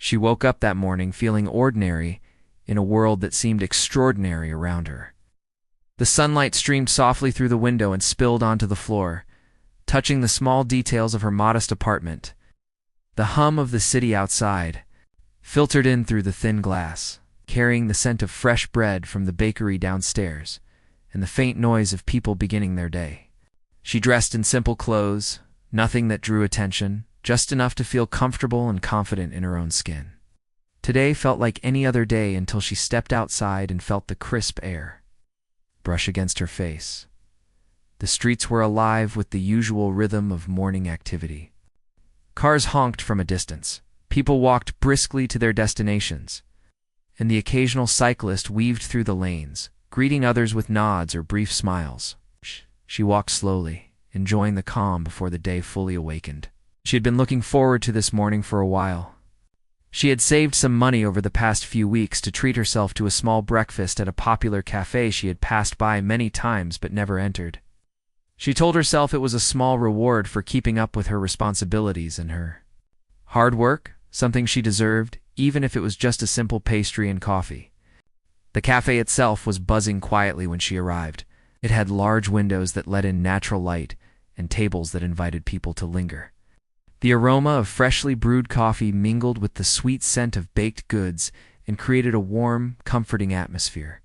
She woke up that morning feeling ordinary in a world that seemed extraordinary around her. The sunlight streamed softly through the window and spilled onto the floor, touching the small details of her modest apartment. The hum of the city outside filtered in through the thin glass, carrying the scent of fresh bread from the bakery downstairs and the faint noise of people beginning their day. She dressed in simple clothes, nothing that drew attention, just enough to feel comfortable and confident in her own skin. Today felt like any other day until she stepped outside and felt the crisp air brush against her face. The streets were alive with the usual rhythm of morning activity. Cars honked from a distance. People walked briskly to their destinations, and the occasional cyclist weaved through the lanes, greeting others with nods or brief smiles. She walked slowly, enjoying the calm before the day fully awakened. She had been looking forward to this morning for a while. She had saved some money over the past few weeks to treat herself to a small breakfast at a popular cafe she had passed by many times but never entered. She told herself it was a small reward for keeping up with her responsibilities and her hard work, something she deserved, even if it was just a simple pastry and coffee. The cafe itself was buzzing quietly when she arrived. It had large windows that let in natural light and tables that invited people to linger. The aroma of freshly brewed coffee mingled with the sweet scent of baked goods and created a warm, comforting atmosphere.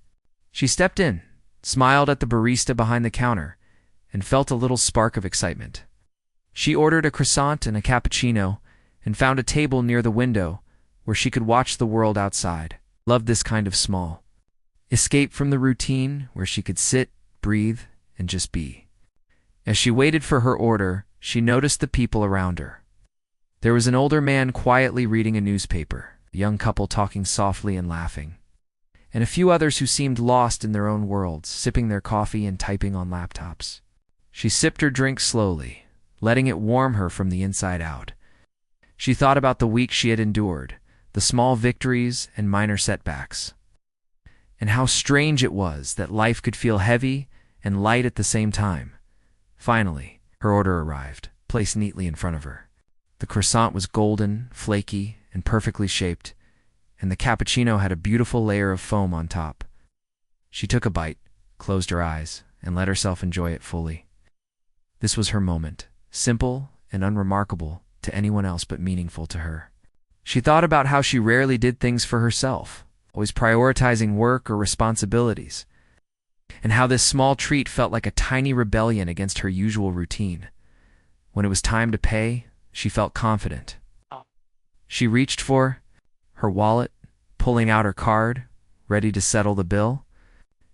She stepped in, smiled at the barista behind the counter, and felt a little spark of excitement. She ordered a croissant and a cappuccino and found a table near the window where she could watch the world outside. Loved this kind of small escape from the routine where she could sit, breathe, and just be. As she waited for her order, she noticed the people around her. There was an older man quietly reading a newspaper, a young couple talking softly and laughing, and a few others who seemed lost in their own worlds, sipping their coffee and typing on laptops. She sipped her drink slowly, letting it warm her from the inside out. She thought about the week she had endured, the small victories and minor setbacks, and how strange it was that life could feel heavy and light at the same time. Finally, her order arrived, placed neatly in front of her. The croissant was golden, flaky, and perfectly shaped, and the cappuccino had a beautiful layer of foam on top. She took a bite, closed her eyes, and let herself enjoy it fully. This was her moment, simple and unremarkable to anyone else but meaningful to her. She thought about how she rarely did things for herself, always prioritizing work or responsibilities, and how this small treat felt like a tiny rebellion against her usual routine. When it was time to pay, she felt confident. She reached for her wallet, pulling out her card, ready to settle the bill.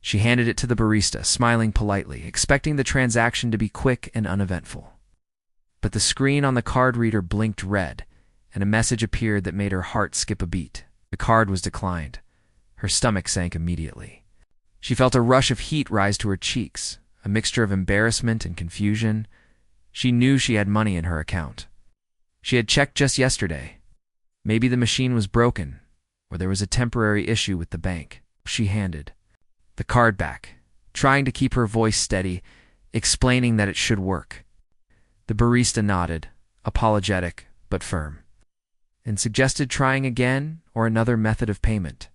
She handed it to the barista, smiling politely, expecting the transaction to be quick and uneventful. But the screen on the card reader blinked red, and a message appeared that made her heart skip a beat. The card was declined. Her stomach sank immediately. She felt a rush of heat rise to her cheeks, a mixture of embarrassment and confusion. She knew she had money in her account. She had checked just yesterday. Maybe the machine was broken, or there was a temporary issue with the bank. She handed the card back, trying to keep her voice steady, explaining that it should work. The barista nodded, apologetic but firm, and suggested trying again or another method of payment.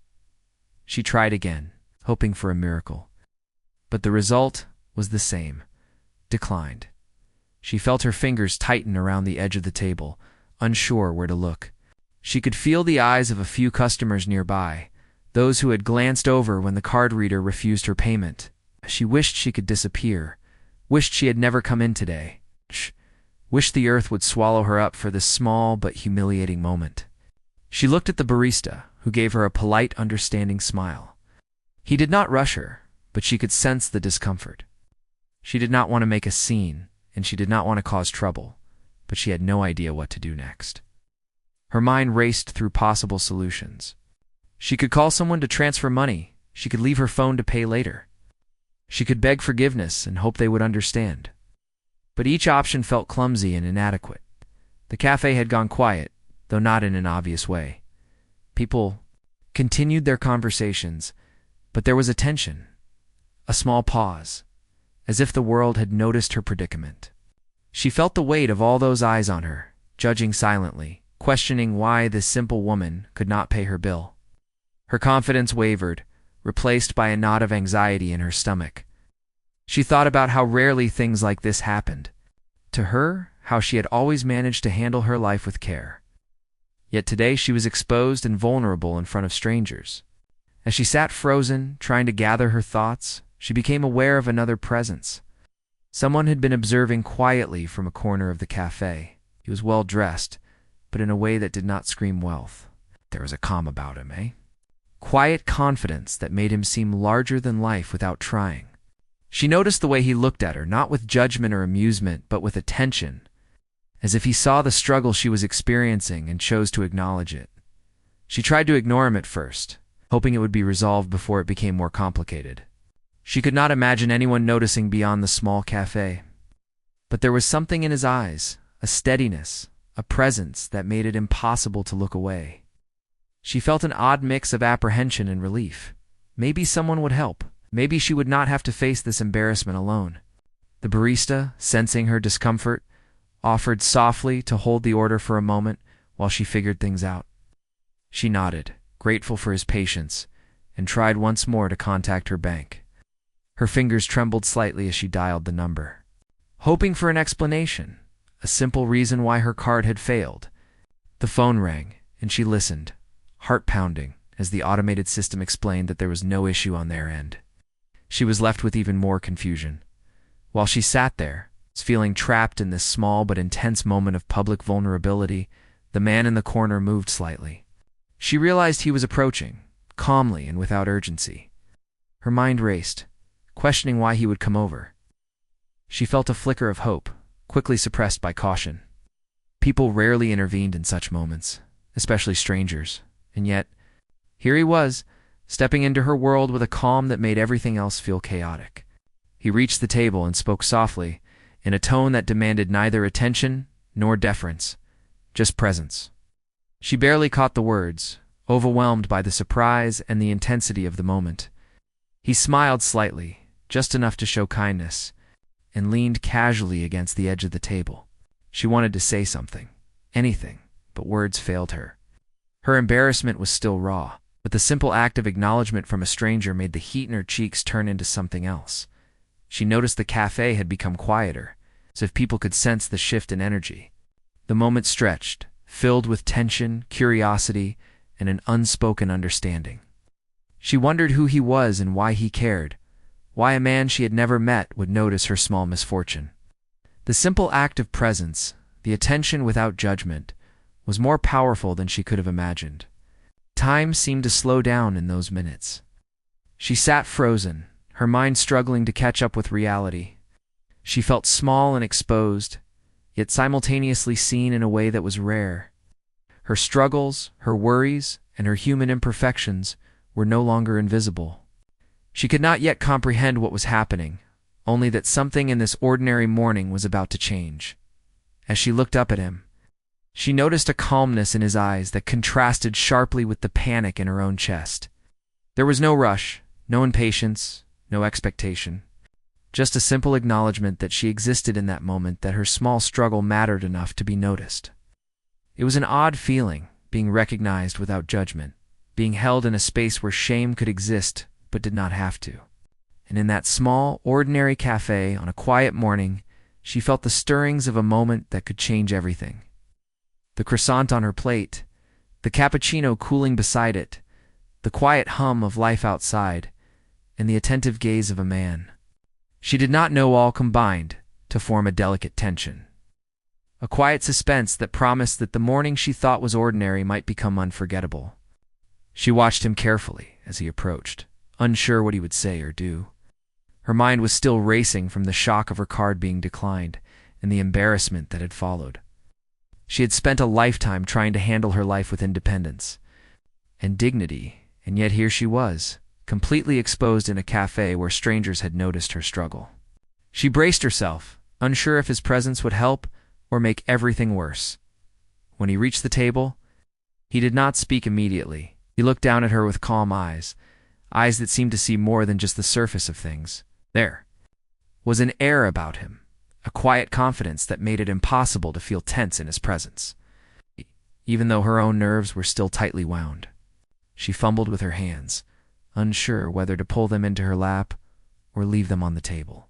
She tried again, hoping for a miracle. But the result was the same: declined. She felt her fingers tighten around the edge of the table, unsure where to look. She could feel the eyes of a few customers nearby, those who had glanced over when the card reader refused her payment. She wished she could disappear, wished she had never come in today, wished the earth would swallow her up for this small but humiliating moment. She looked at the barista, who gave her a polite, understanding smile. He did not rush her, but she could sense the discomfort. She did not want to make a scene, and she did not want to cause trouble, but she had no idea what to do next. Her mind raced through possible solutions. She could call someone to transfer money. She could leave her phone to pay later. She could beg forgiveness and hope they would understand. But each option felt clumsy and inadequate. The cafe had gone quiet, though not in an obvious way. People continued their conversations, but there was a tension, a small pause, as if the world had noticed her predicament. She felt the weight of all those eyes on her, judging silently, questioning why this simple woman could not pay her bill. Her confidence wavered, replaced by a knot of anxiety in her stomach. She thought about how rarely things like this happened. To her, how she had always managed to handle her life with care. Yet today she was exposed and vulnerable in front of strangers. As she sat frozen, trying to gather her thoughts, she became aware of another presence. Someone had been observing quietly from a corner of the cafe. He was well dressed, but in a way that did not scream wealth. There was a calm about him, Quiet confidence that made him seem larger than life without trying. She noticed the way he looked at her, not with judgment or amusement, but with attention, as if he saw the struggle she was experiencing and chose to acknowledge it. She tried to ignore him at first, hoping it would be resolved before it became more complicated. She could not imagine anyone noticing beyond the small cafe. But there was something in his eyes, a steadiness, a presence that made it impossible to look away. She felt an odd mix of apprehension and relief. Maybe someone would help. Maybe she would not have to face this embarrassment alone. The barista, sensing her discomfort, offered softly to hold the order for a moment while she figured things out. She nodded, grateful for his patience, and tried once more to contact her bank. Her fingers trembled slightly as she dialed the number, hoping for an explanation, a simple reason why her card had failed. The phone rang, and she listened, heart pounding, as the automated system explained that there was no issue on their end. She was left with even more confusion. While she sat there, feeling trapped in this small but intense moment of public vulnerability, the man in the corner moved slightly. She realized he was approaching, calmly and without urgency. Her mind raced, questioning why he would come over. She felt a flicker of hope, quickly suppressed by caution. People rarely intervened in such moments, especially strangers, and yet, here he was, stepping into her world with a calm that made everything else feel chaotic. He reached the table and spoke softly, in a tone that demanded neither attention nor deference, just presence. She barely caught the words, overwhelmed by the surprise and the intensity of the moment. He smiled slightly, just enough to show kindness, and leaned casually against the edge of the table. She wanted to say something, anything, but words failed her. Her embarrassment was still raw, but the simple act of acknowledgement from a stranger made the heat in her cheeks turn into something else. She noticed the cafe had become quieter, as if people could sense the shift in energy. The moment stretched, filled with tension, curiosity, and an unspoken understanding. She wondered who he was and why he cared, why a man she had never met would notice her small misfortune. The simple act of presence, the attention without judgment, was more powerful than she could have imagined. Time seemed to slow down in those minutes. She sat frozen, her mind struggling to catch up with reality. She felt small and exposed, yet simultaneously seen in a way that was rare. Her struggles, her worries, and her human imperfections were no longer invisible. She could not yet comprehend what was happening, only that something in this ordinary morning was about to change. As she looked up at him, she noticed a calmness in his eyes that contrasted sharply with the panic in her own chest. There was no rush, no impatience, no expectation. Just a simple acknowledgement that she existed in that moment, that her small struggle mattered enough to be noticed. It was an odd feeling, being recognized without judgment, being held in a space where shame could exist but did not have to. And in that small, ordinary cafe on a quiet morning, she felt the stirrings of a moment that could change everything. The croissant on her plate, the cappuccino cooling beside it, the quiet hum of life outside, and the attentive gaze of a man. She did not know all combined to form a delicate tension. A quiet suspense that promised that the morning she thought was ordinary might become unforgettable. She watched him carefully as he approached, unsure what he would say or do. Her mind was still racing from the shock of her card being declined and the embarrassment that had followed. She had spent a lifetime trying to handle her life with independence and dignity, and yet here she was, completely exposed in a cafe where strangers had noticed her struggle. She braced herself, unsure if his presence would help or make everything worse. When he reached the table, he did not speak immediately. He looked down at her with calm eyes, eyes that seemed to see more than just the surface of things. There was an air about him, a quiet confidence that made it impossible to feel tense in his presence. even though her own nerves were still tightly wound. She fumbled with her hands, unsure whether to pull them into her lap or leave them on the table.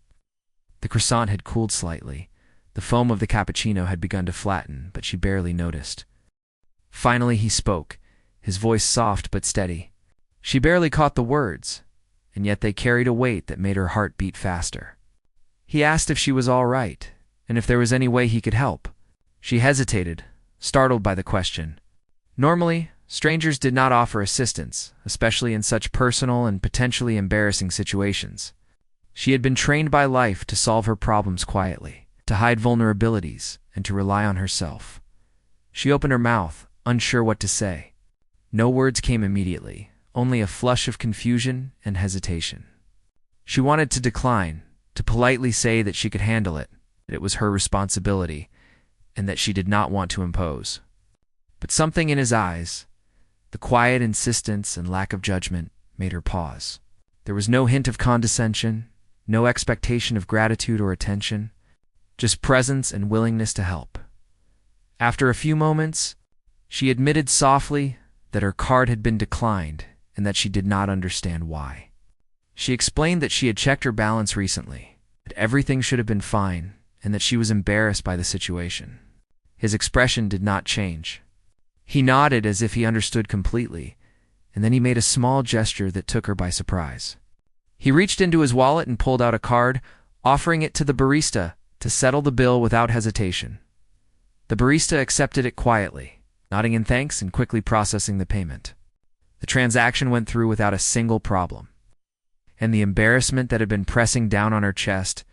The croissant had cooled slightly. The foam of the cappuccino had begun to flatten, but she barely noticed. Finally he spoke, his voice soft but steady. She barely caught the words, and yet they carried a weight that made her heart beat faster. He asked if she was all right, and if there was any way he could help. She hesitated, startled by the question. Normally, strangers did not offer assistance, especially in such personal and potentially embarrassing situations. She had been trained by life to solve her problems quietly, to hide vulnerabilities, and to rely on herself. She opened her mouth, unsure what to say. No words came immediately, only a flush of confusion and hesitation. She wanted to decline, to politely say that she could handle it, that it was her responsibility, and that she did not want to impose. But something in his eyes, the quiet insistence and lack of judgment, made her pause. There was no hint of condescension, no expectation of gratitude or attention, just presence and willingness to help. After a few moments, she admitted softly that her card had been declined and that she did not understand why. She explained that she had checked her balance recently, that everything should have been fine, and that she was embarrassed by the situation. His expression did not change. He nodded as if he understood completely, and then he made a small gesture that took her by surprise. He reached into his wallet and pulled out a card, offering it to the barista to settle the bill without hesitation. The barista accepted it quietly, nodding in thanks and quickly processing the payment. The transaction went through without a single problem, and the embarrassment that had been pressing down on her chest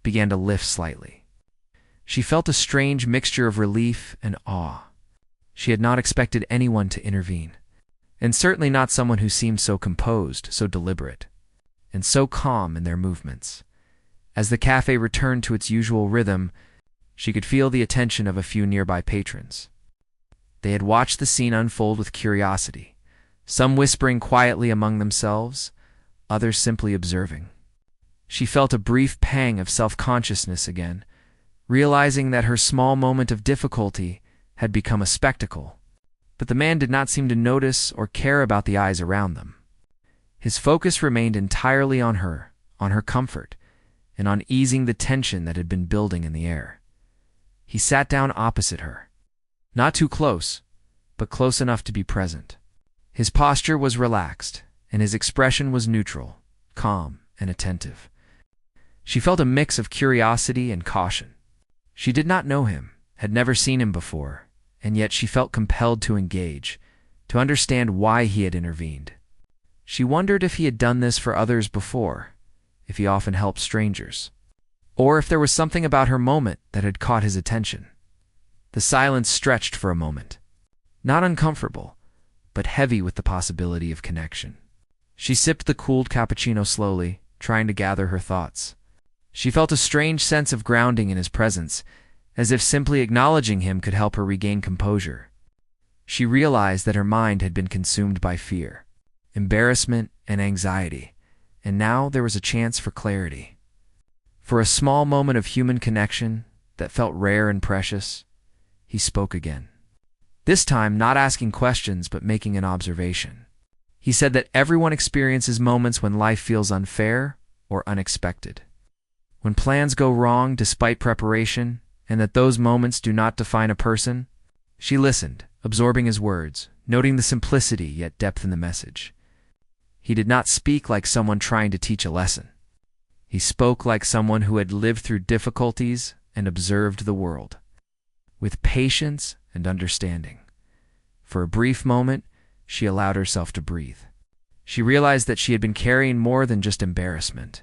began to lift slightly. She felt a strange mixture of relief and awe. She had not expected anyone to intervene, and certainly not someone who seemed so composed, so deliberate, and so calm in their movements. As the cafe returned to its usual rhythm, she could feel the attention of a few nearby patrons. They had watched the scene unfold with curiosity, some whispering quietly among themselves, others simply observing. She felt a brief pang of self-consciousness again, realizing that her small moment of difficulty had become a spectacle. But the man did not seem to notice or care about the eyes around them. His focus remained entirely on her comfort, and on easing the tension that had been building in the air. He sat down opposite her. Not too close, but close enough to be present. His posture was relaxed, and his expression was neutral, calm, and attentive. She felt a mix of curiosity and caution. She did not know him, had never seen him before, and yet she felt compelled to engage, to understand why he had intervened. She wondered if he had done this for others before, if he often helped strangers, or if there was something about her moment that had caught his attention. The silence stretched for a moment, not uncomfortable, but heavy with the possibility of connection. She sipped the cooled cappuccino slowly, trying to gather her thoughts. She felt a strange sense of grounding in his presence, as if simply acknowledging him could help her regain composure. She realized that her mind had been consumed by fear, embarrassment, and anxiety, and now there was a chance for clarity. For a small moment of human connection that felt rare and precious, he spoke again. This time, not asking questions, but making an observation. He said that everyone experiences moments when life feels unfair or unexpected, when plans go wrong despite preparation, and that those moments do not define a person. She listened, absorbing his words, noting the simplicity yet depth in the message. He did not speak like someone trying to teach a lesson. He spoke like someone who had lived through difficulties and observed the world, with patience and understanding. For a brief moment, she allowed herself to breathe. She realized that she had been carrying more than just embarrassment.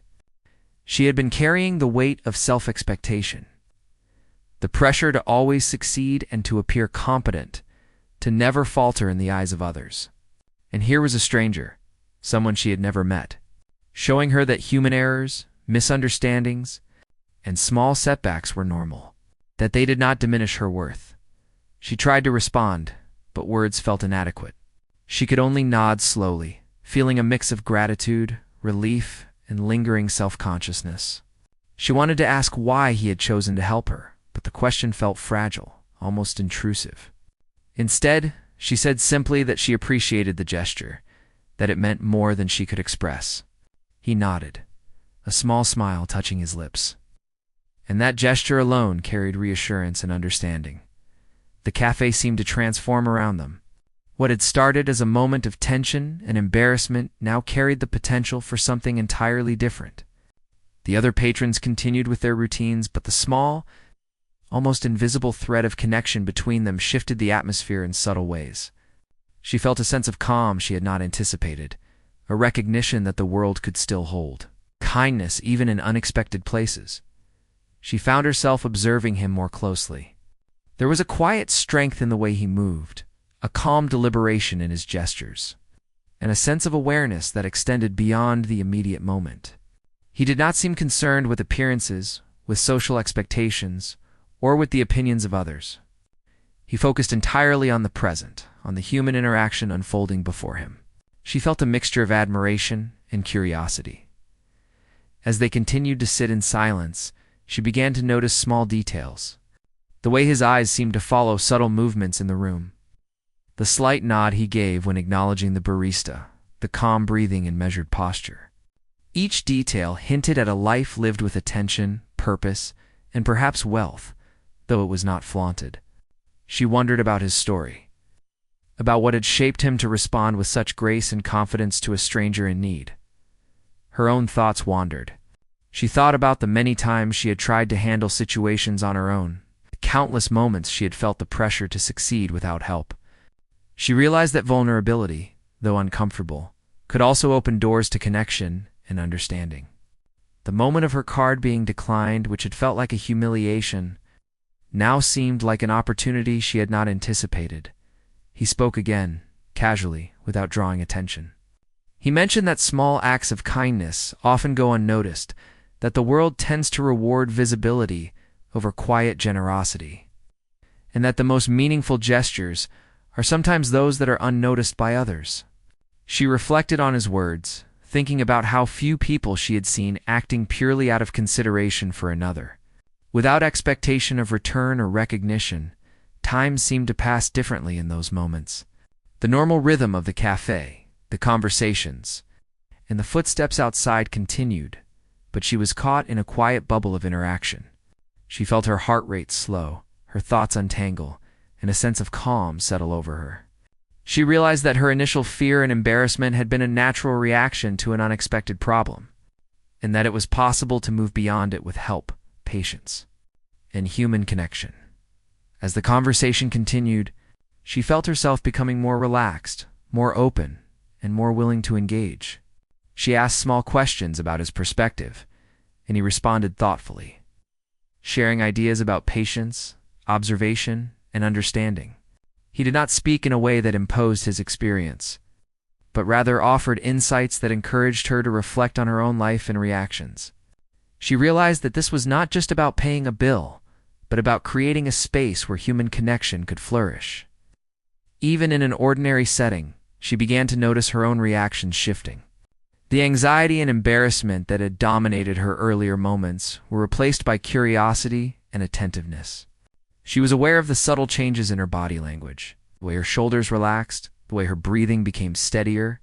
She had been carrying the weight of self-expectation, the pressure to always succeed and to appear competent, to never falter in the eyes of others. And here was a stranger, someone she had never met, showing her that human errors, misunderstandings, and small setbacks were normal, that they did not diminish her worth. She tried to respond, but words felt inadequate. She could only nod slowly, feeling a mix of gratitude, relief, and lingering self-consciousness. She wanted to ask why he had chosen to help her, but the question felt fragile, almost intrusive. Instead, she said simply that she appreciated the gesture, that it meant more than she could express. He nodded, a small smile touching his lips. And that gesture alone carried reassurance and understanding. The cafe seemed to transform around them. What had started as a moment of tension and embarrassment now carried the potential for something entirely different. The other patrons continued with their routines, but the small, almost invisible thread of connection between them shifted the atmosphere in subtle ways. She felt a sense of calm she had not anticipated, a recognition that the world could still hold kindness even in unexpected places. She found herself observing him more closely. There was a quiet strength in the way he moved, a calm deliberation in his gestures, and a sense of awareness that extended beyond the immediate moment. He did not seem concerned with appearances, with social expectations, or with the opinions of others. He focused entirely on the present, on the human interaction unfolding before him. She felt a mixture of admiration and curiosity. As they continued to sit in silence, she began to notice small details. The way his eyes seemed to follow subtle movements in the room. The slight nod he gave when acknowledging the barista, the calm breathing and measured posture. Each detail hinted at a life lived with attention, purpose, and perhaps wealth, though it was not flaunted. She wondered about his story, about what had shaped him to respond with such grace and confidence to a stranger in need. Her own thoughts wandered. She thought about the many times she had tried to handle situations on her own, the countless moments she had felt the pressure to succeed without help. She realized that vulnerability, though uncomfortable, could also open doors to connection and understanding. The moment of her card being declined, which had felt like a humiliation, now seemed like an opportunity she had not anticipated. He spoke again, casually, without drawing attention. He mentioned that small acts of kindness often go unnoticed, that the world tends to reward visibility over quiet generosity, and that the most meaningful gestures are sometimes those that are unnoticed by others. She reflected on his words, thinking about how few people she had seen acting purely out of consideration for another. Without expectation of return or recognition, time seemed to pass differently in those moments. The normal rhythm of the cafe, the conversations, and the footsteps outside continued, but she was caught in a quiet bubble of interaction. She felt her heart rate slow, her thoughts untangle, and a sense of calm settle over her. She realized that her initial fear and embarrassment had been a natural reaction to an unexpected problem, and that it was possible to move beyond it with help, patience, and human connection. As the conversation continued, she felt herself becoming more relaxed, more open, and more willing to engage. She asked small questions about his perspective, and he responded thoughtfully, sharing ideas about patience, observation, and understanding. He did not speak in a way that imposed his experience, but rather offered insights that encouraged her to reflect on her own life and reactions. She realized that this was not just about paying a bill, but about creating a space where human connection could flourish. Even in an ordinary setting, she began to notice her own reactions shifting. The anxiety and embarrassment that had dominated her earlier moments were replaced by curiosity and attentiveness. She was aware of the subtle changes in her body language, the way her shoulders relaxed, the way her breathing became steadier,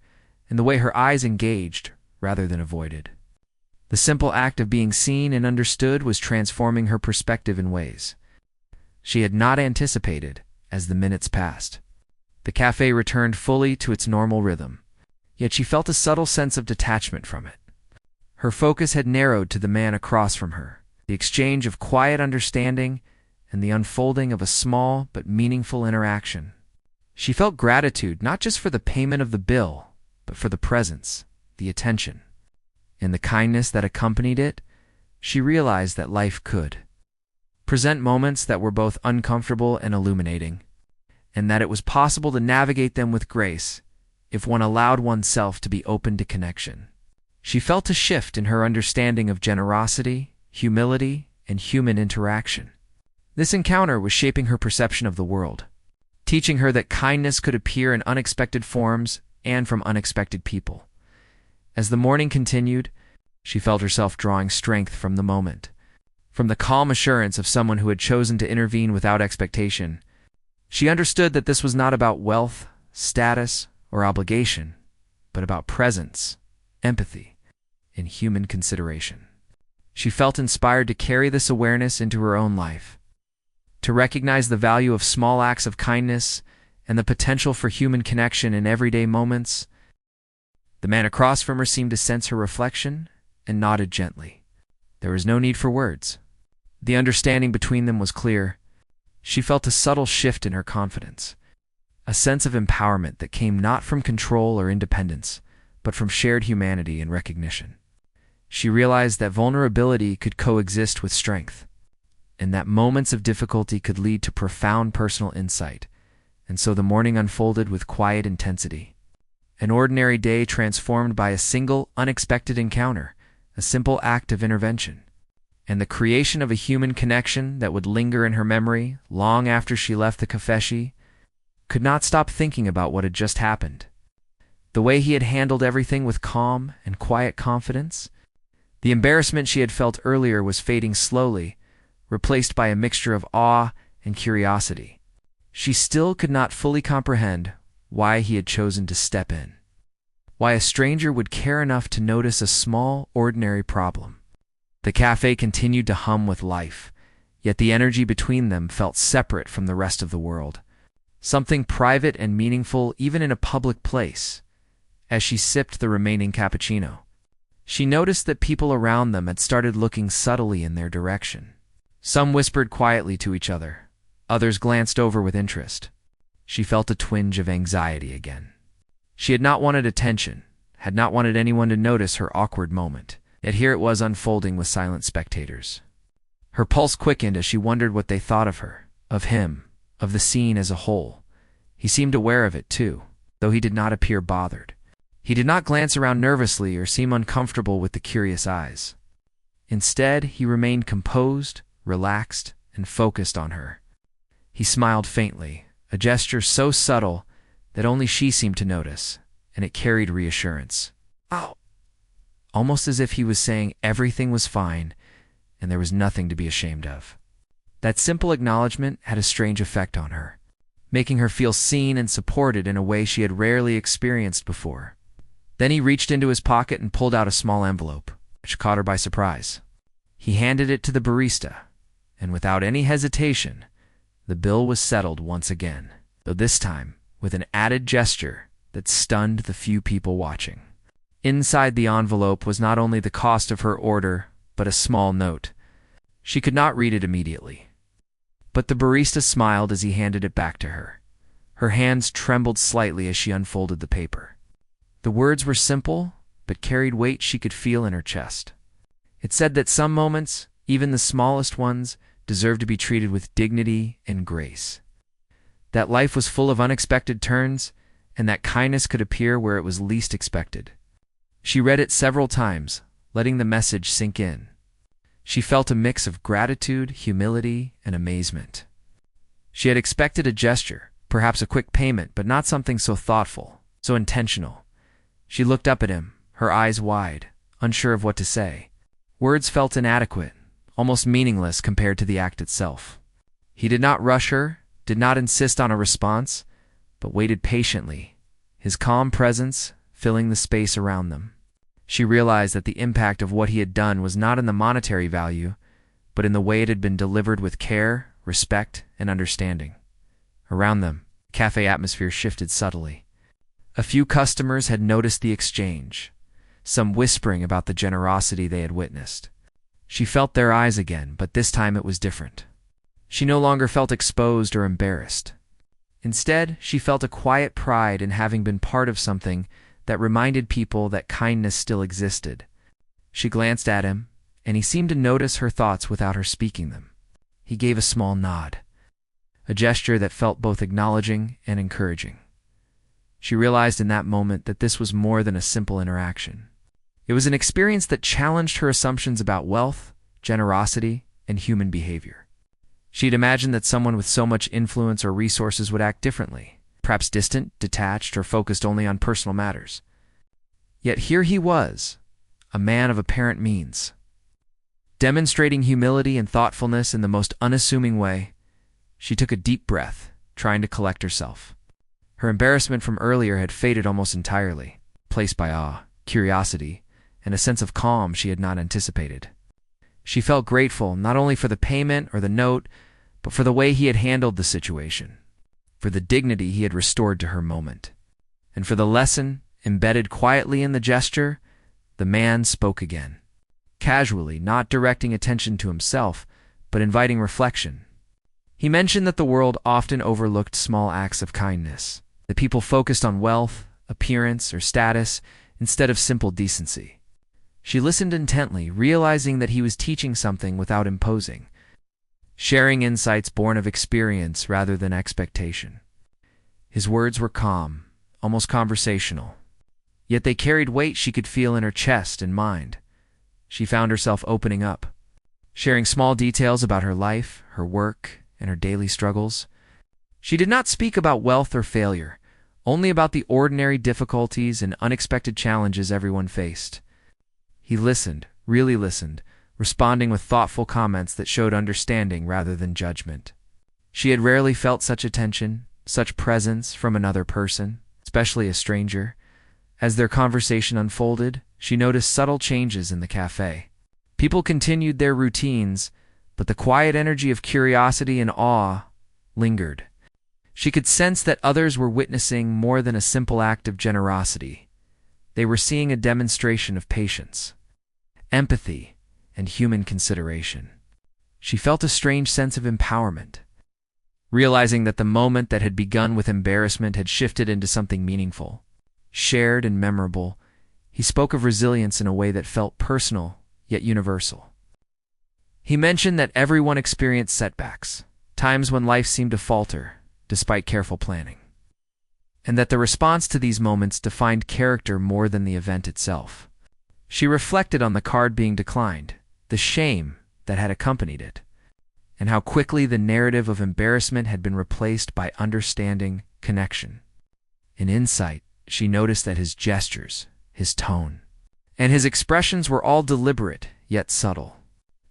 and the way her eyes engaged rather than avoided. The simple act of being seen and understood was transforming her perspective in ways she had not anticipated as the minutes passed. The cafe returned fully to its normal rhythm, yet she felt a subtle sense of detachment from it. Her focus had narrowed to the man across from her, the exchange of quiet understanding and the unfolding of a small but meaningful interaction. She felt gratitude not just for the payment of the bill, but for the presence, the attention, and the kindness that accompanied it. She realized that life could present moments that were both uncomfortable and illuminating, and that it was possible to navigate them with grace if one allowed oneself to be open to connection. She felt a shift in her understanding of generosity, humility, and human interaction. This encounter was shaping her perception of the world, teaching her that kindness could appear in unexpected forms and from unexpected people. As the morning continued, she felt herself drawing strength from the moment. From the calm assurance of someone who had chosen to intervene without expectation, She understood that this was not about wealth, status, or obligation, but about presence, empathy, and human consideration. She felt inspired to carry this awareness into her own life, to recognize the value of small acts of kindness and the potential for human connection in everyday moments. The man across from her seemed to sense her reflection and nodded gently. There was no need for words. The understanding between them was clear. She felt a subtle shift in her confidence, a sense of empowerment that came not from control or independence, but from shared humanity and recognition. She realized that vulnerability could coexist with strength, and that moments of difficulty could lead to profound personal insight. And so the morning unfolded with quiet intensity. An ordinary day transformed by a single, unexpected encounter, a simple act of intervention, and the creation of a human connection that would linger in her memory long after she left the café. Could not stop thinking about what had just happened. The way he had handled everything with calm and quiet confidence. The embarrassment she had felt earlier was fading slowly, replaced by a mixture of awe and curiosity. She still could not fully comprehend why he had chosen to step in, why a stranger would care enough to notice a small, ordinary problem. The cafe continued to hum with life, yet the energy between them felt separate from the rest of the world. Something private and meaningful even in a public place. As she sipped the remaining cappuccino, she noticed that people around them had started looking subtly in their direction. Some whispered quietly to each other. Others glanced over with interest. She felt a twinge of anxiety again. She had not wanted attention, had not wanted anyone to notice her awkward moment. Yet here it was unfolding with silent spectators. Her pulse quickened as she wondered what they thought of her, of him, of the scene as a whole. He seemed aware of it too, though he did not appear bothered. He did not glance around nervously or seem uncomfortable with the curious eyes. Instead, he remained composed, relaxed, and focused on her. He smiled faintly, a gesture so subtle that only she seemed to notice, and it carried reassurance. "Oh!" Almost as if he was saying everything was fine and there was nothing to be ashamed of. That simple acknowledgement had a strange effect on her, making her feel seen and supported in a way she had rarely experienced before. Then he reached into his pocket and pulled out a small envelope, which caught her by surprise. He handed it to the barista, and without any hesitation, the bill was settled once again, though this time with an added gesture that stunned the few people watching. Inside the envelope was not only the cost of her order, but a small note. She could not read it immediately, but the barista smiled as he handed it back to her. Her hands trembled slightly as she unfolded the paper. The words were simple, but carried weight she could feel in her chest. It said that some moments, even the smallest ones, deserved to be treated with dignity and grace. That life was full of unexpected turns, and that kindness could appear where it was least expected. She read it several times, letting the message sink in. She felt a mix of gratitude, humility, and amazement. She had expected a gesture, perhaps a quick payment, but not something so thoughtful, so intentional. She looked up at him, her eyes wide, unsure of what to say. Words felt inadequate, almost meaningless compared to the act itself. He did not rush her, did not insist on a response, but waited patiently, his calm presence filling the space around them. She realized that the impact of what he had done was not in the monetary value, but in the way it had been delivered with care, respect, and understanding. Around them, cafe atmosphere shifted subtly. A few customers had noticed the exchange, some whispering about the generosity they had witnessed. She felt their eyes again, but this time it was different. She no longer felt exposed or embarrassed. Instead, she felt a quiet pride in having been part of something that reminded people that kindness still existed. She glanced at him, and he seemed to notice her thoughts without her speaking them. He gave a small nod, a gesture that felt both acknowledging and encouraging. She realized in that moment that this was more than a simple interaction. It was an experience that challenged her assumptions about wealth, generosity, and human behavior. She'd imagined that someone with so much influence or resources would act differently, perhaps distant, detached, or focused only on personal matters. Yet here he was, a man of apparent means, demonstrating humility and thoughtfulness in the most unassuming way. She took a deep breath, trying to collect herself. Her embarrassment from earlier had faded almost entirely, replaced by awe, curiosity, and a sense of calm she had not anticipated. She felt grateful not only for the payment or the note, but for the way he had handled the situation, for the dignity he had restored to her moment, and for the lesson embedded quietly in the gesture. The man spoke again, casually, not directing attention to himself, but inviting reflection. He mentioned that the world often overlooked small acts of kindness, that people focused on wealth, appearance, or status instead of simple decency. She listened intently, realizing that he was teaching something without imposing, sharing insights born of experience rather than expectation. His words were calm, almost conversational, yet they carried weight she could feel in her chest and mind. She found herself opening up, sharing small details about her life, her work, and her daily struggles. She did not speak about wealth or failure, only about the ordinary difficulties and unexpected challenges everyone faced. He listened, really listened, responding with thoughtful comments that showed understanding rather than judgment. She had rarely felt such attention, such presence from another person, especially a stranger. As their conversation unfolded, she noticed subtle changes in the cafe. People continued their routines, but the quiet energy of curiosity and awe lingered. She could sense that others were witnessing more than a simple act of generosity. They were seeing a demonstration of patience, empathy, and human consideration. She felt a strange sense of empowerment, realizing that the moment that had begun with embarrassment had shifted into something meaningful, shared and memorable. He spoke of resilience in a way that felt personal, yet universal. He mentioned that everyone experienced setbacks, times when life seemed to falter, despite careful planning, and that the response to these moments defined character more than the event itself. She reflected on the card being declined, the shame that had accompanied it, and how quickly the narrative of embarrassment had been replaced by understanding, connection. In insight, she noticed that his gestures, his tone, and his expressions were all deliberate, yet subtle.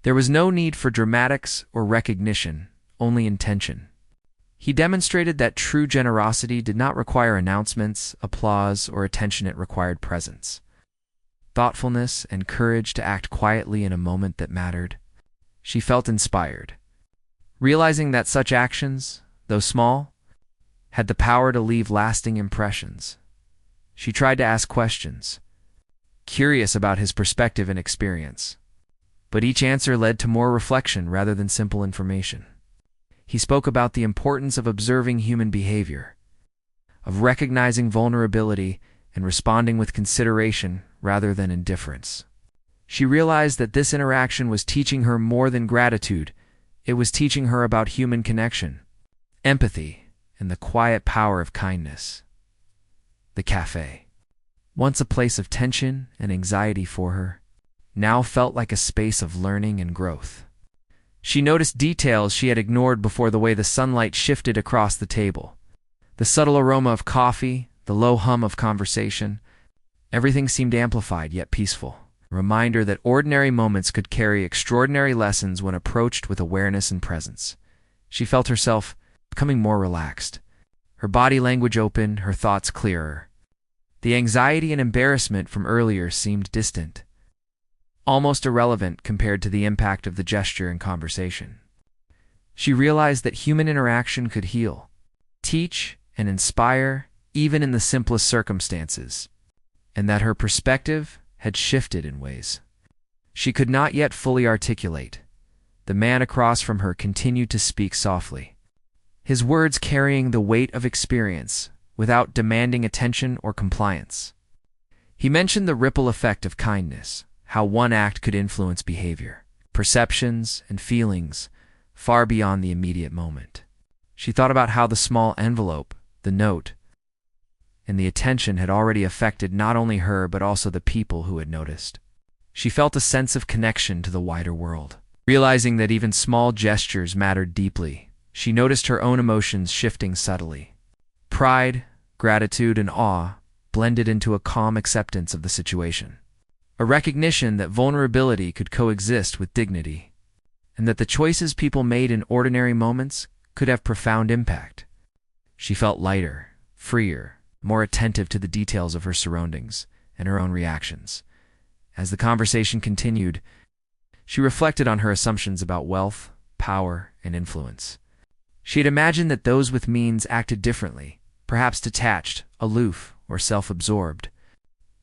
There was no need for dramatics or recognition, only intention. He demonstrated that true generosity did not require announcements, applause, or attention. It required presence, thoughtfulness, and courage to act quietly in a moment that mattered. She felt inspired, realizing that such actions, though small, had the power to leave lasting impressions. She tried to ask questions, curious about his perspective and experience, but each answer led to more reflection rather than simple information. He spoke about the importance of observing human behavior, of recognizing vulnerability and responding with consideration rather than indifference. She realized that this interaction was teaching her more than gratitude. It was teaching her about human connection, empathy, and the quiet power of kindness. The cafe, once a place of tension and anxiety for her, now felt like a space of learning and growth. She noticed details she had ignored before: the way the sunlight shifted across the table, the subtle aroma of coffee, the low hum of conversation. Everything seemed amplified yet peaceful, a reminder that ordinary moments could carry extraordinary lessons when approached with awareness and presence. She felt herself becoming more relaxed, her body language open, her thoughts clearer. The anxiety and embarrassment from earlier seemed distant, almost irrelevant compared to the impact of the gesture and conversation. She realized that human interaction could heal, teach, and inspire even in the simplest circumstances, and that her perspective had shifted in ways she could not yet fully articulate. The man across from her continued to speak softly, his words carrying the weight of experience without demanding attention or compliance. He mentioned the ripple effect of kindness, how one act could influence behavior, perceptions, and feelings far beyond the immediate moment. She thought about how the small envelope, the note, and the attention had already affected not only her but also the people who had noticed. She felt a sense of connection to the wider world. Realizing that even small gestures mattered deeply, she noticed her own emotions shifting subtly. Pride, gratitude, and awe blended into a calm acceptance of the situation. A recognition that vulnerability could coexist with dignity, and that the choices people made in ordinary moments could have profound impact. She felt lighter, freer, more attentive to the details of her surroundings and her own reactions. As the conversation continued, she reflected on her assumptions about wealth, power, and influence. She had imagined that those with means acted differently, perhaps detached, aloof, or self-absorbed.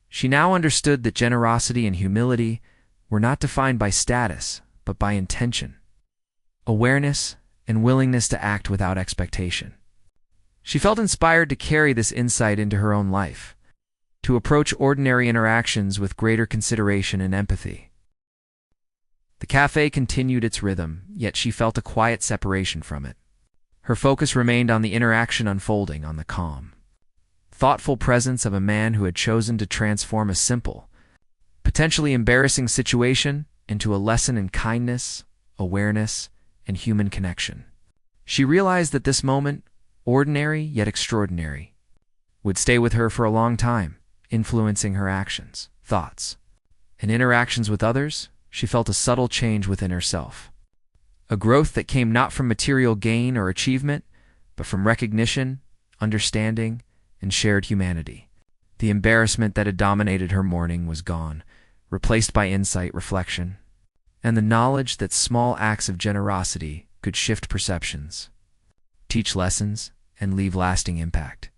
She now understood that generosity and humility were not defined by status, but by intention, awareness, and willingness to act without expectation. She felt inspired to carry this insight into her own life, to approach ordinary interactions with greater consideration and empathy. The cafe continued its rhythm, yet she felt a quiet separation from it. Her focus remained on the interaction unfolding, on the calm, thoughtful presence of a man who had chosen to transform a simple, potentially embarrassing situation into a lesson in kindness, awareness, and human connection. She realized that this moment, ordinary yet extraordinary, would stay with her for a long time, influencing her actions, thoughts, and interactions with others. She felt a subtle change within herself, a growth that came not from material gain or achievement, but from recognition, understanding, and shared humanity. The embarrassment that had dominated her morning was gone, replaced by insight, reflection, and the knowledge that small acts of generosity could shift perceptions, teach lessons, and leave lasting impact.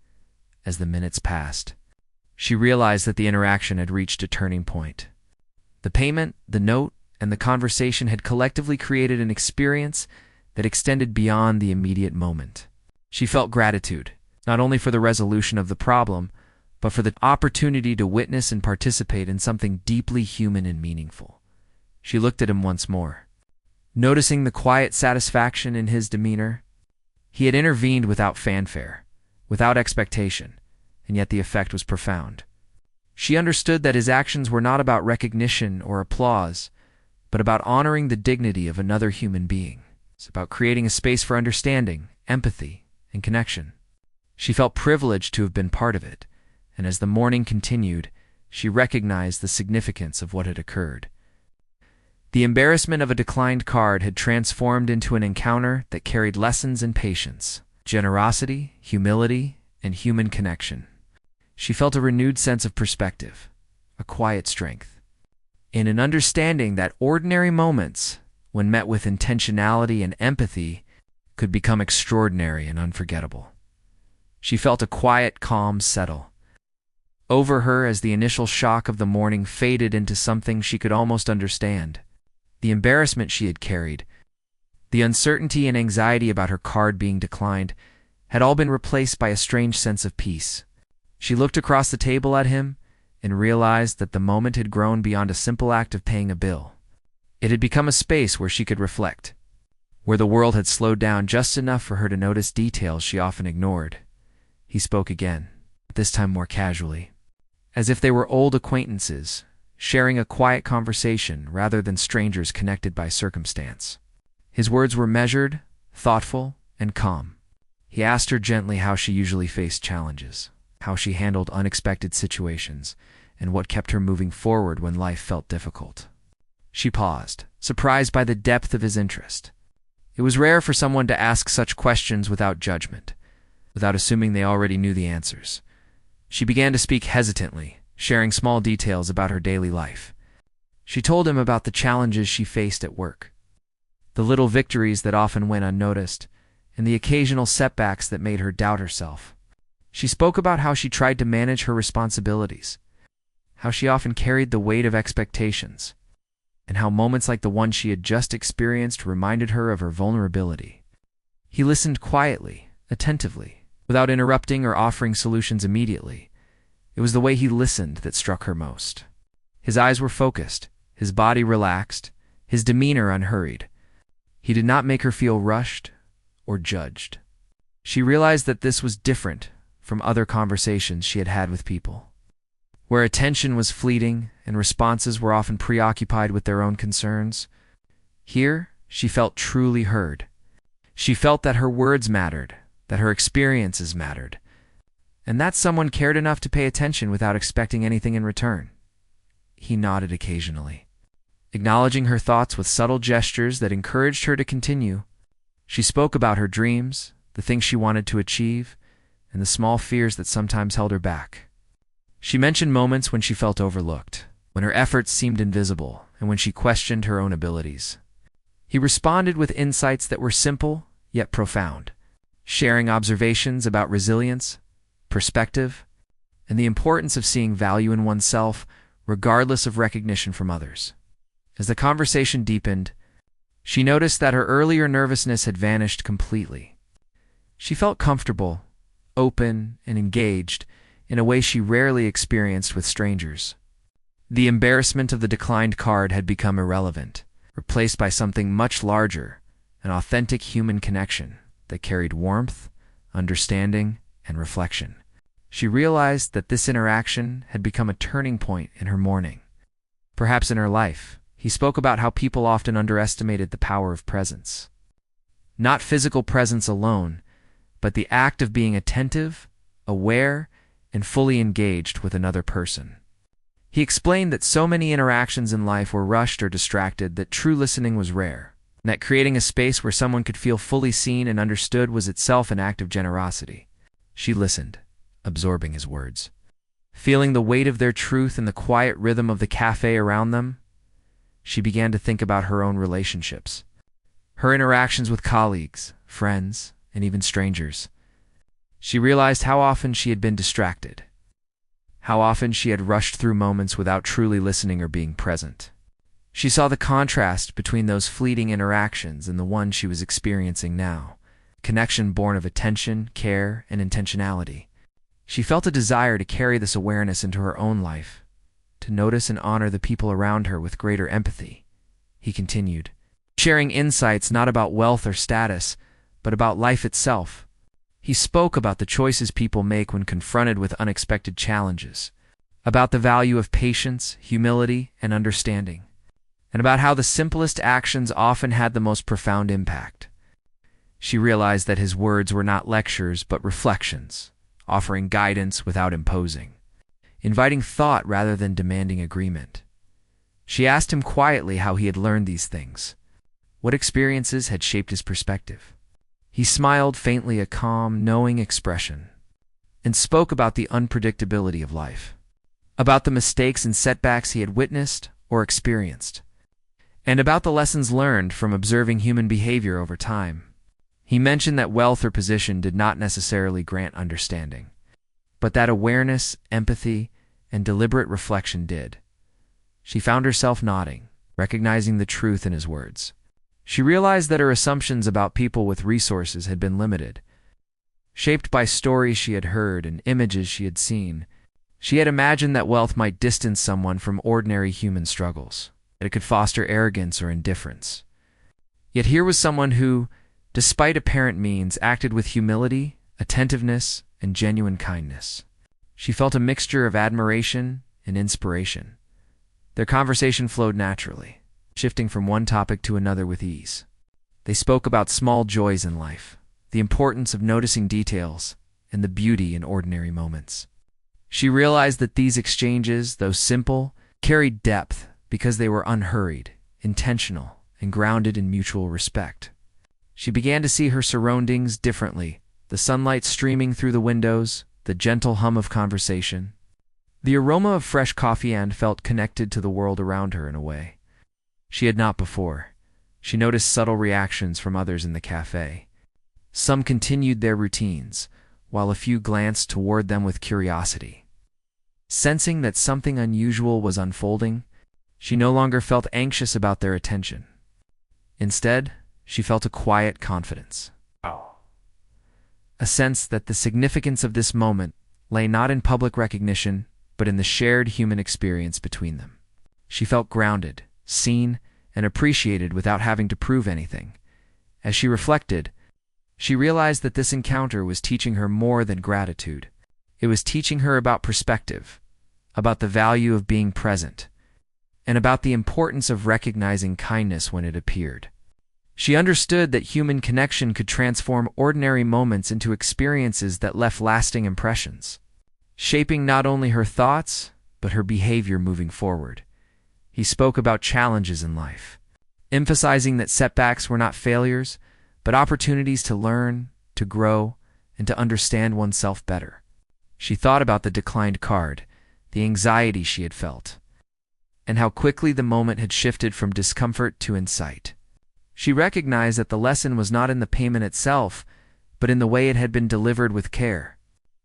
As the minutes passed, she realized that the interaction had reached a turning point. The payment, the note, and the conversation had collectively created an experience that extended beyond the immediate moment. She felt gratitude, not only for the resolution of the problem, but for the opportunity to witness and participate in something deeply human and meaningful. She looked at him once more, noticing the quiet satisfaction in his demeanor. He had intervened without fanfare, without expectation, and yet the effect was profound. She understood that his actions were not about recognition or applause, but about honoring the dignity of another human being. It's about creating a space for understanding, empathy, and connection. She felt privileged to have been part of it, and as the morning continued, she recognized the significance of what had occurred. The embarrassment of a declined card had transformed into an encounter that carried lessons in patience, generosity, humility, and human connection. She felt a renewed sense of perspective, a quiet strength, and an understanding that ordinary moments, when met with intentionality and empathy, could become extraordinary and unforgettable. She felt a quiet calm settle over her as the initial shock of the morning faded into something she could almost understand. The embarrassment she had carried, the uncertainty and anxiety about her card being declined, had all been replaced by a strange sense of peace. She looked across the table at him and realized that the moment had grown beyond a simple act of paying a bill. It had become a space where she could reflect, where the world had slowed down just enough for her to notice details she often ignored. He spoke again, this time more casually, as if they were old acquaintances, sharing a quiet conversation rather than strangers connected by circumstance. His words were measured, thoughtful, and calm. He asked her gently how she usually faced challenges, how she handled unexpected situations, and what kept her moving forward when life felt difficult. She paused, surprised by the depth of his interest. It was rare for someone to ask such questions without judgment, without assuming they already knew the answers. She began to speak hesitantly, sharing small details about her daily life. She told him about the challenges she faced at work, the little victories that often went unnoticed, and the occasional setbacks that made her doubt herself. She spoke about how she tried to manage her responsibilities, how she often carried the weight of expectations, and how moments like the one she had just experienced reminded her of her vulnerability. He listened quietly, attentively, without interrupting or offering solutions immediately. It was the way he listened that struck her most. His eyes were focused, his body relaxed, his demeanor unhurried. He did not make her feel rushed or judged. She realized that this was different from other conversations she had had with people, where attention was fleeting and responses were often preoccupied with their own concerns. Here, she felt truly heard. She felt that her words mattered, that her experiences mattered, and that someone cared enough to pay attention without expecting anything in return. He nodded occasionally, acknowledging her thoughts with subtle gestures that encouraged her to continue. She spoke about her dreams, the things she wanted to achieve, and the small fears that sometimes held her back. She mentioned moments when she felt overlooked, when her efforts seemed invisible, and when she questioned her own abilities. He responded with insights that were simple yet profound, sharing observations about resilience, perspective, and the importance of seeing value in oneself regardless of recognition from others. As the conversation deepened, she noticed that her earlier nervousness had vanished completely. She felt comfortable, open, and engaged in a way she rarely experienced with strangers. The embarrassment of the declined card had become irrelevant, replaced by something much larger, an authentic human connection that carried warmth, understanding, and reflection. She realized that this interaction had become a turning point in her morning, perhaps in her life. He spoke about how people often underestimated the power of presence. Not physical presence alone, but the act of being attentive, aware, and fully engaged with another person. He explained that so many interactions in life were rushed or distracted that true listening was rare, and that creating a space where someone could feel fully seen and understood was itself an act of generosity. She listened, absorbing his words. Feeling the weight of their truth in the quiet rhythm of the cafe around them, she began to think about her own relationships, her interactions with colleagues, friends, and even strangers. She realized how often she had been distracted, how often she had rushed through moments without truly listening or being present. She saw the contrast between those fleeting interactions and the one she was experiencing now, a connection born of attention, care, and intentionality. She felt a desire to carry this awareness into her own life, to notice and honor the people around her with greater empathy. He continued, sharing insights not about wealth or status, but about life itself. He spoke about the choices people make when confronted with unexpected challenges, about the value of patience, humility, and understanding, and about how the simplest actions often had the most profound impact. She realized that his words were not lectures but reflections, offering guidance without imposing, inviting thought rather than demanding agreement. She asked him quietly how he had learned these things, what experiences had shaped his perspective. He smiled faintly, a calm, knowing expression, and spoke about the unpredictability of life, about the mistakes and setbacks he had witnessed or experienced, and about the lessons learned from observing human behavior over time. He mentioned that wealth or position did not necessarily grant understanding, but that awareness, empathy, and deliberate reflection did. She found herself nodding, recognizing the truth in his words. She realized that her assumptions about people with resources had been limited, shaped by stories she had heard and images she had seen. She had imagined that wealth might distance someone from ordinary human struggles, that it could foster arrogance or indifference. Yet here was someone who, despite apparent means, acted with humility, attentiveness, and genuine kindness. She felt a mixture of admiration and inspiration. Their conversation flowed naturally, shifting from one topic to another with ease. They spoke about small joys in life, the importance of noticing details, and the beauty in ordinary moments. She realized that these exchanges, though simple, carried depth because they were unhurried, intentional, and grounded in mutual respect. She began to see her surroundings differently, the sunlight streaming through the windows, the gentle hum of conversation. The aroma of fresh coffee and felt connected to the world around her in a way she had not before. She noticed subtle reactions from others in the cafe. Some continued their routines, while a few glanced toward them with curiosity. Sensing that something unusual was unfolding, she no longer felt anxious about their attention. Instead, she felt a quiet confidence. A sense that the significance of this moment lay not in public recognition, but in the shared human experience between them. She felt grounded, seen, and appreciated without having to prove anything. As she reflected, she realized that this encounter was teaching her more than gratitude. It was teaching her about perspective, about the value of being present, and about the importance of recognizing kindness when it appeared. She understood that human connection could transform ordinary moments into experiences that left lasting impressions, shaping not only her thoughts, but her behavior moving forward. He spoke about challenges in life, emphasizing that setbacks were not failures, but opportunities to learn, to grow, and to understand oneself better. She thought about the declined card, the anxiety she had felt, and how quickly the moment had shifted from discomfort to insight. She recognized that the lesson was not in the payment itself, but in the way it had been delivered with care,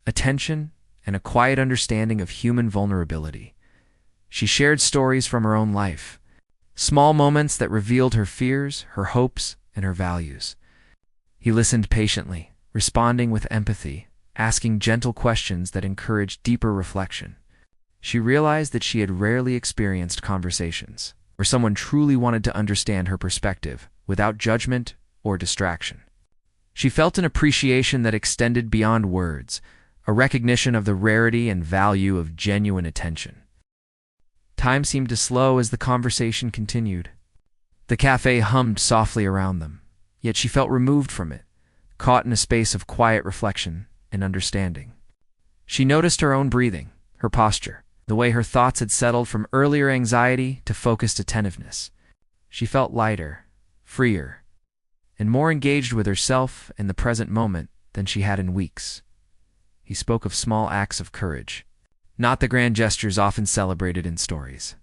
attention, and a quiet understanding of human vulnerability. She shared stories from her own life, small moments that revealed her fears, her hopes, and her values. He listened patiently, responding with empathy, asking gentle questions that encouraged deeper reflection. She realized that she had rarely experienced conversations where someone truly wanted to understand her perspective without judgment or distraction. She felt an appreciation that extended beyond words, a recognition of the rarity and value of genuine attention. Time seemed to slow as the conversation continued. The cafe hummed softly around them, yet she felt removed from it, caught in a space of quiet reflection and understanding. She noticed her own breathing, her posture, the way her thoughts had settled from earlier anxiety to focused attentiveness. She felt lighter, freer, and more engaged with herself in the present moment than she had in weeks. He spoke of small acts of courage, not the grand gestures often celebrated in stories,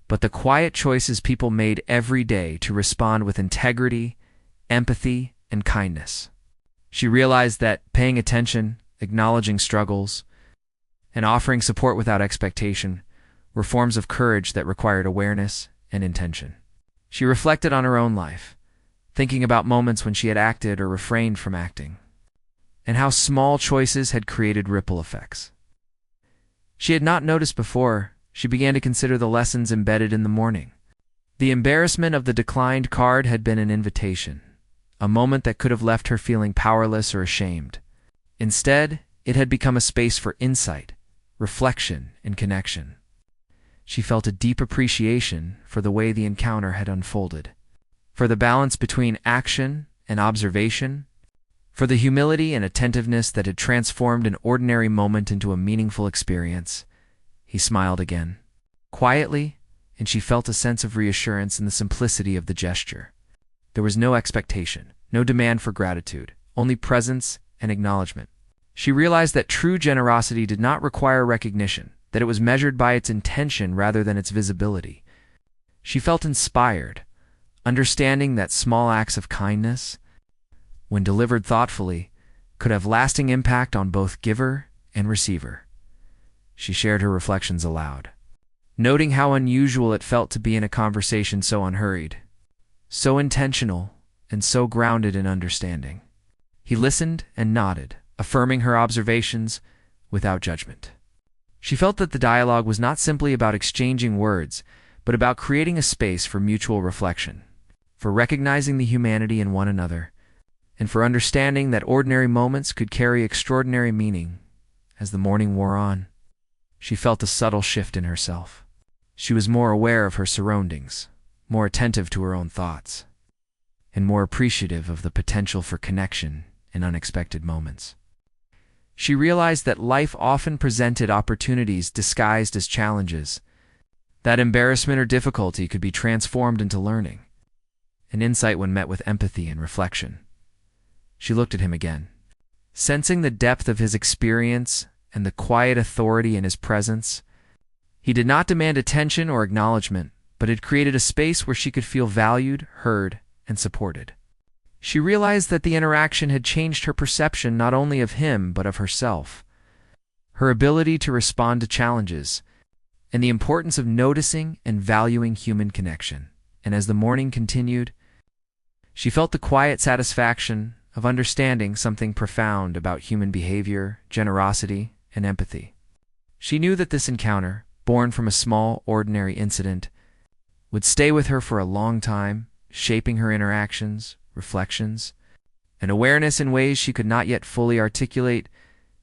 but the quiet choices people made every day to respond with integrity, empathy, and kindness. She realized that paying attention, acknowledging struggles, and offering support without expectation were forms of courage that required awareness and intention. She reflected on her own life, thinking about moments when she had acted or refrained from acting, and how small choices had created ripple effects. She had not noticed before. She began to consider the lessons embedded in the morning. The embarrassment of the declined card had been an invitation, a moment that could have left her feeling powerless or ashamed. Instead, it had become a space for insight, reflection, and connection. She felt a deep appreciation for the way the encounter had unfolded, for the balance between action and observation, for the humility and attentiveness that had transformed an ordinary moment into a meaningful experience. He smiled again, quietly, and she felt a sense of reassurance in the simplicity of the gesture. There was no expectation, no demand for gratitude, only presence and acknowledgement. She realized that true generosity did not require recognition, that it was measured by its intention rather than its visibility. She felt inspired, understanding that small acts of kindness, when delivered thoughtfully, could have lasting impact on both giver and receiver. She shared her reflections aloud, noting how unusual it felt to be in a conversation so unhurried, so intentional, and so grounded in understanding. He listened and nodded, affirming her observations without judgment. She felt that the dialogue was not simply about exchanging words, but about creating a space for mutual reflection, for recognizing the humanity in one another, and for understanding that ordinary moments could carry extraordinary meaning. As the morning wore on, she felt a subtle shift in herself. She was more aware of her surroundings, more attentive to her own thoughts, and more appreciative of the potential for connection in unexpected moments. She realized that life often presented opportunities disguised as challenges, that embarrassment or difficulty could be transformed into learning, an insight when met with empathy and reflection. She looked at him again, sensing the depth of his experience and the quiet authority in his presence. He did not demand attention or acknowledgement, but had created a space where she could feel valued, heard, and supported. She realized that the interaction had changed her perception not only of him but of herself, her ability to respond to challenges, and the importance of noticing and valuing human connection. And as the morning continued, she felt the quiet satisfaction of understanding something profound about human behavior, generosity, and empathy. She knew that this encounter, born from a small, ordinary incident, would stay with her for a long time, shaping her interactions, reflections, and awareness in ways she could not yet fully articulate.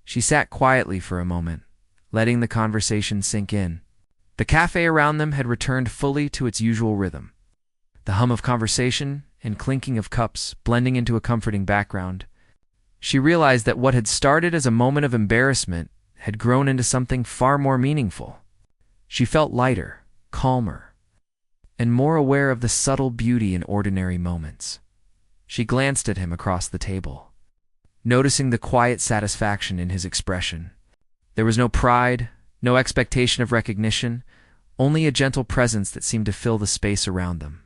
She sat quietly for a moment, letting the conversation sink in. The cafe around them had returned fully to its usual rhythm, the hum of conversation and clinking of cups blending into a comforting background. She realized that what had started as a moment of embarrassment had grown into something far more meaningful. She felt lighter, calmer, and more aware of the subtle beauty in ordinary moments. She glanced at him across the table, noticing the quiet satisfaction in his expression. There was no pride, no expectation of recognition, only a gentle presence that seemed to fill the space around them.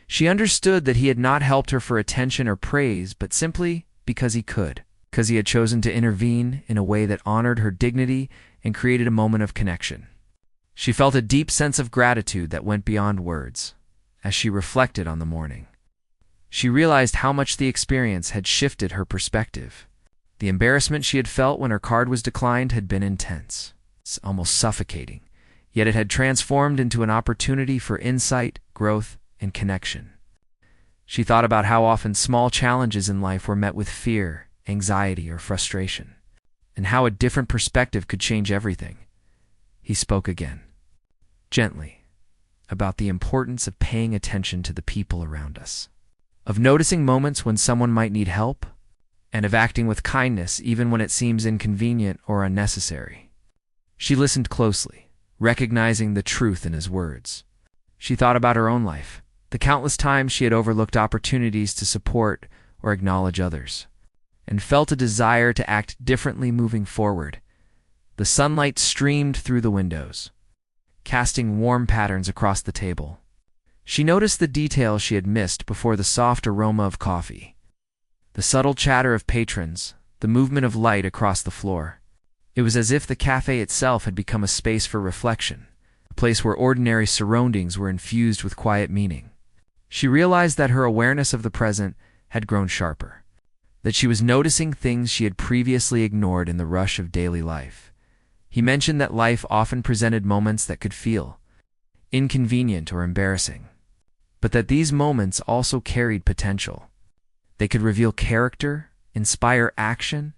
She understood that he had not helped her for attention or praise, but simply because he could, because he had chosen to intervene in a way that honored her dignity and created a moment of connection. She felt a deep sense of gratitude that went beyond words as she reflected on the morning. She realized how much the experience had shifted her perspective. The embarrassment she had felt when her card was declined had been intense, almost suffocating, yet it had transformed into an opportunity for insight, growth, and connection. She thought about how often small challenges in life were met with fear, anxiety, or frustration, and how a different perspective could change everything. He spoke again, gently, about the importance of paying attention to the people around us, of noticing moments when someone might need help, and of acting with kindness even when it seems inconvenient or unnecessary. She listened closely, recognizing the truth in his words. She thought about her own life, the countless times she had overlooked opportunities to support or acknowledge others, and felt a desire to act differently moving forward. The sunlight streamed through the windows, casting warm patterns across the table. She noticed the details she had missed before: the soft aroma of coffee, the subtle chatter of patrons, the movement of light across the floor. It was as if the cafe itself had become a space for reflection, a place where ordinary surroundings were infused with quiet meaning. She realized that her awareness of the present had grown sharper, that she was noticing things she had previously ignored in the rush of daily life. He mentioned that life often presented moments that could feel inconvenient or embarrassing, but that these moments also carried potential. They could reveal character, inspire action,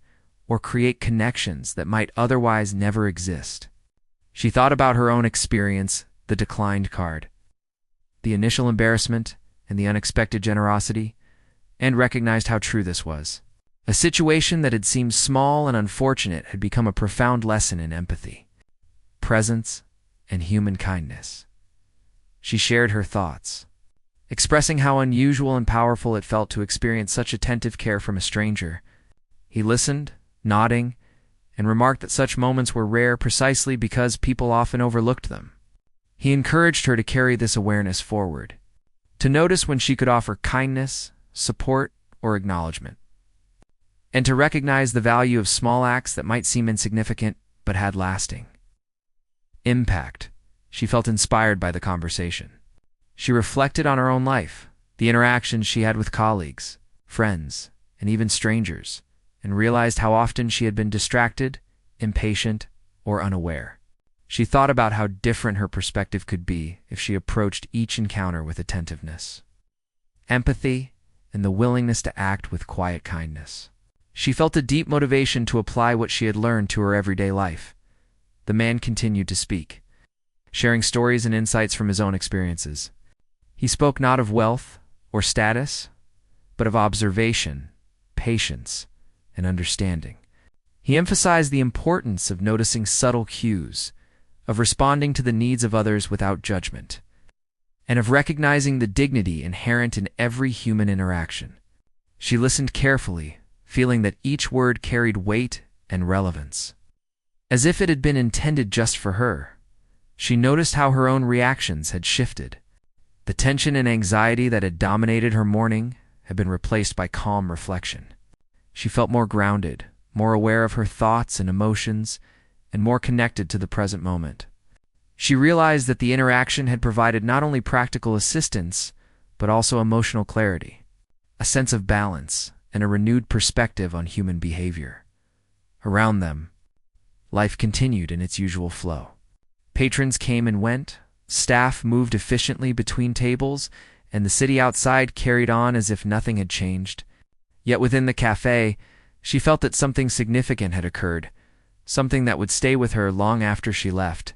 or create connections that might otherwise never exist. She thought about her own experience: the declined card, the initial embarrassment, and the unexpected generosity, and recognized how true this was. A situation that had seemed small and unfortunate had become a profound lesson in empathy, presence, and human kindness. She shared her thoughts, expressing how unusual and powerful it felt to experience such attentive care from a stranger. He listened, nodding, and remarked that such moments were rare precisely because people often overlooked them. He encouraged her to carry this awareness forward, to notice when she could offer kindness, support, or acknowledgement, and to recognize the value of small acts that might seem insignificant but had lasting impact. She felt inspired by the conversation. She reflected on her own life, the interactions she had with colleagues, friends, and even strangers, and realized how often she had been distracted, impatient, or unaware. She thought about how different her perspective could be if she approached each encounter with attentiveness, empathy, and the willingness to act with quiet kindness. She felt a deep motivation to apply what she had learned to her everyday life. The man continued to speak, sharing stories and insights from his own experiences. He spoke not of wealth or status, but of observation, patience, and understanding. He emphasized the importance of noticing subtle cues, of responding to the needs of others without judgment, and of recognizing the dignity inherent in every human interaction. She listened carefully, feeling that each word carried weight and relevance. As if it had been intended just for her, she noticed how her own reactions had shifted. The tension and anxiety that had dominated her morning had been replaced by calm reflection. She felt more grounded, more aware of her thoughts and emotions, and more connected to the present moment. She realized that the interaction had provided not only practical assistance, but also emotional clarity, a sense of balance, and a renewed perspective on human behavior. Around them, life continued in its usual flow. Patrons came and went, staff moved efficiently between tables, and the city outside carried on as if nothing had changed. Yet within the cafe, she felt that something significant had occurred, something that would stay with her long after she left.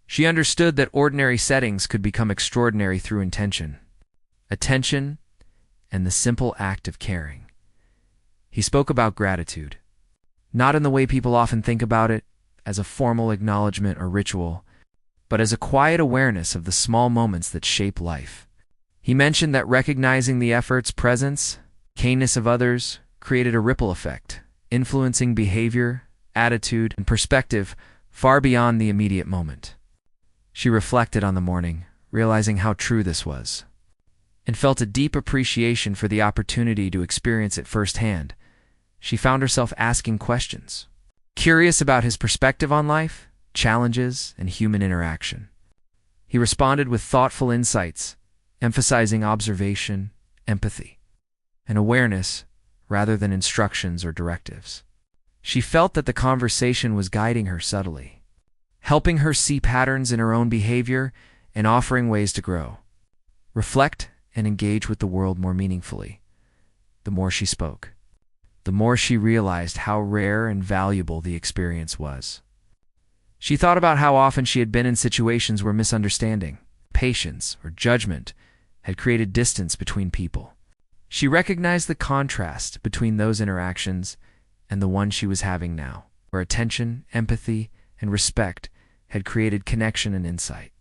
She understood that ordinary settings could become extraordinary through intention, attention, and the simple act of caring. He spoke about gratitude, not in the way people often think about it, as a formal acknowledgement or ritual, but as a quiet awareness of the small moments that shape life. He mentioned that recognizing the efforts, presence, kindness of others created a ripple effect, influencing behavior, attitude, and perspective far beyond the immediate moment. She reflected on the morning, realizing how true this was, and felt a deep appreciation for the opportunity to experience it firsthand. She found herself asking questions, curious about his perspective on life, challenges, and human interaction. He responded with thoughtful insights, emphasizing observation, empathy, and awareness rather than instructions or directives. She felt that the conversation was guiding her subtly, helping her see patterns in her own behavior and offering ways to grow, reflect, and engage with the world more meaningfully. The more she spoke, the more she realized how rare and valuable the experience was. She thought about how often she had been in situations where misunderstanding, patience, or judgment had created distance between people. She recognized the contrast between those interactions and the one she was having now, where attention, empathy, and respect had created connection and insight.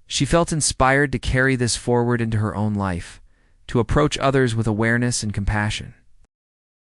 She felt inspired to carry this forward into her own life, to approach others with awareness and compassion,